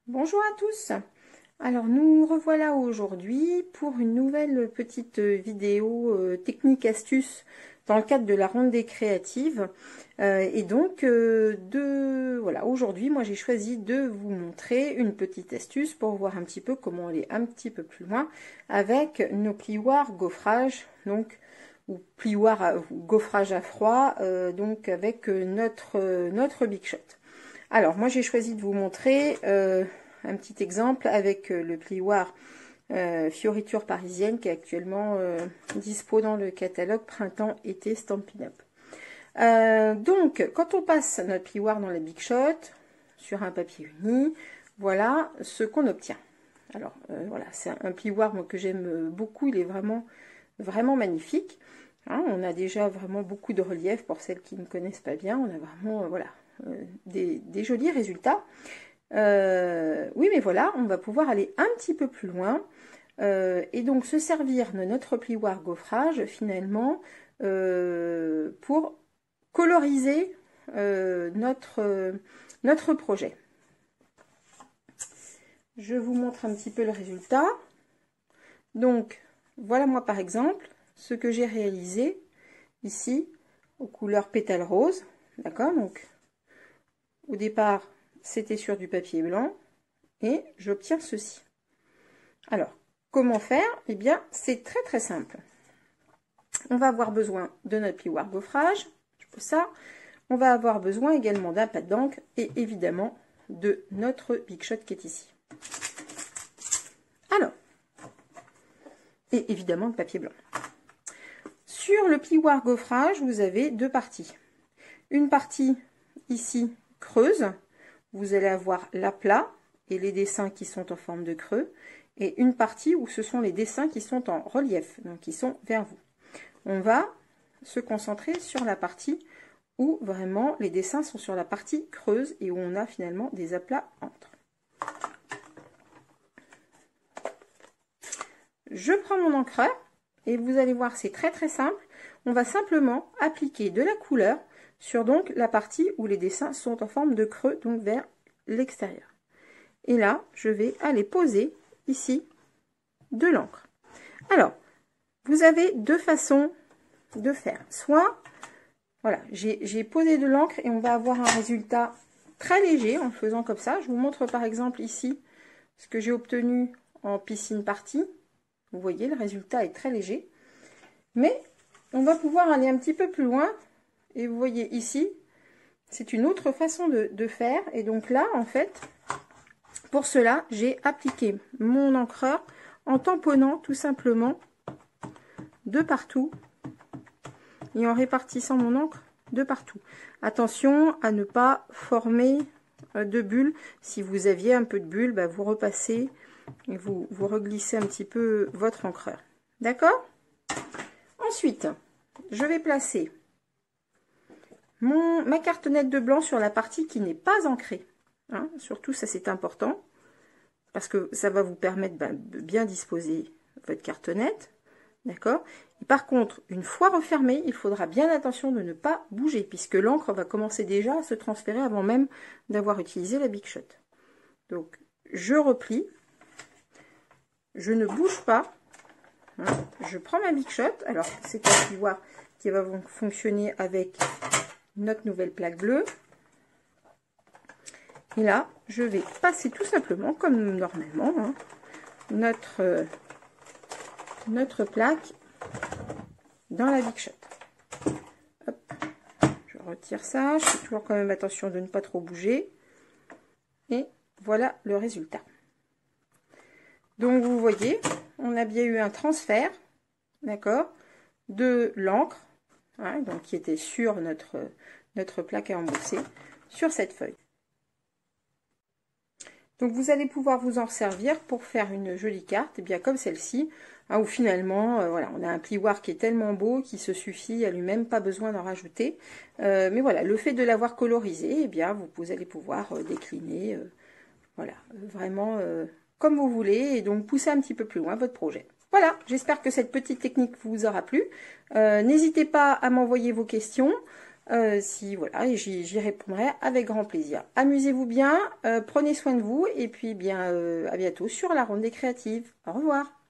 Bonjour à tous. Alors nous revoilà aujourd'hui pour une nouvelle petite vidéo technique astuce dans le cadre de la rondée créative. Voilà, aujourd'hui moi j'ai choisi de vous montrer une petite astuce pour voir un petit peu comment aller un petit peu plus loin avec nos plioirs gaufrage, donc ou plioirs ou gaufrage à froid, donc avec notre Big Shot. Alors, moi, j'ai choisi de vous montrer un petit exemple avec le plioir Fioriture Parisienne qui est actuellement dispo dans le catalogue Printemps-été Stampin' Up. Donc, quand on passe notre plioir dans la Big Shot, sur un papier uni, voilà ce qu'on obtient. Alors, voilà, c'est un plioir moi, que j'aime beaucoup, il est vraiment magnifique. Hein, on a déjà vraiment beaucoup de relief pour celles qui ne connaissent pas bien. On a vraiment voilà, des jolis résultats. Oui, mais voilà, on va pouvoir aller un petit peu plus loin et donc se servir de notre plioir gaufrage finalement pour coloriser notre projet. Je vous montre un petit peu le résultat. Donc, voilà moi par exemple ce que j'ai réalisé ici aux couleurs pétales rose. D'accord, donc au départ c'était sur du papier blanc et j'obtiens ceci. Alors, comment faire? Eh bien, c'est très simple. On va avoir besoin de notre plioir gaufrage, ça. On va avoir besoin également d'un pad d'encre et évidemment de notre Big Shot qui est ici. Alors, et évidemment le papier blanc. Sur le plioir gaufrage, vous avez deux parties. Une partie ici creuse, vous allez avoir l'aplat et les dessins qui sont en forme de creux, et une partie où ce sont les dessins qui sont en relief, donc qui sont vers vous. On va se concentrer sur la partie où vraiment les dessins sont sur la partie creuse et où on a finalement des aplats entre. Je prends mon encreur et vous allez voir, c'est très simple. On va simplement appliquer de la couleur sur donc la partie où les dessins sont en forme de creux, donc vers l'extérieur. Et là, je vais aller poser ici de l'encre. Alors, vous avez deux façons de faire. Soit, voilà, j'ai posé de l'encre et on va avoir un résultat très léger en le faisant comme ça. Je vous montre par exemple ici ce que j'ai obtenu en piscine partie. Vous voyez, le résultat est très léger. Mais on va pouvoir aller un petit peu plus loin. Et vous voyez ici, c'est une autre façon de faire. Et donc là, en fait, pour cela, j'ai appliqué mon encreur en tamponnant tout simplement de partout et en répartissant mon encre de partout. Attention à ne pas former de bulles. Si vous aviez un peu de bulles, bah, vous repassez et vous reglissez un petit peu votre encreur. D'accord? Ensuite, je vais placer ma cartonnette de blanc sur la partie qui n'est pas ancrée. Hein, surtout, ça c'est important, parce que ça va vous permettre de bien disposer votre cartonnette. D'accord? Et par contre, une fois refermée, il faudra bien attention de ne pas bouger, puisque l'encre va commencer déjà à se transférer avant même d'avoir utilisé la Big Shot. Donc, je replie, je ne bouge pas, hein, je prends ma Big Shot. Alors, c'est un plioir qui va fonctionner avec notre nouvelle plaque bleue. Et là, je vais passer tout simplement, comme normalement, hein, notre plaque dans la Big Shot. Hop, je retire ça. Je fais toujours quand même attention de ne pas trop bouger. Et voilà le résultat. Donc, vous voyez, on a bien eu un transfert, d'accord, de l'encre, hein, donc qui était sur notre plaque à embourser, sur cette feuille. Donc vous allez pouvoir vous en servir pour faire une jolie carte, et bien comme celle-ci, hein, où finalement, voilà, on a un plioir qui est tellement beau qu'il se suffit à lui-même, pas besoin d'en rajouter. Mais voilà, le fait de l'avoir colorisé, et bien vous allez pouvoir décliner, voilà, vraiment comme vous voulez, et donc pousser un petit peu plus loin votre projet. Voilà, j'espère que cette petite technique vous aura plu. N'hésitez pas à m'envoyer vos questions. Si voilà, et j'y répondrai avec grand plaisir. Amusez-vous bien, prenez soin de vous et puis bien à bientôt sur la Ronde des Créatives. Au revoir.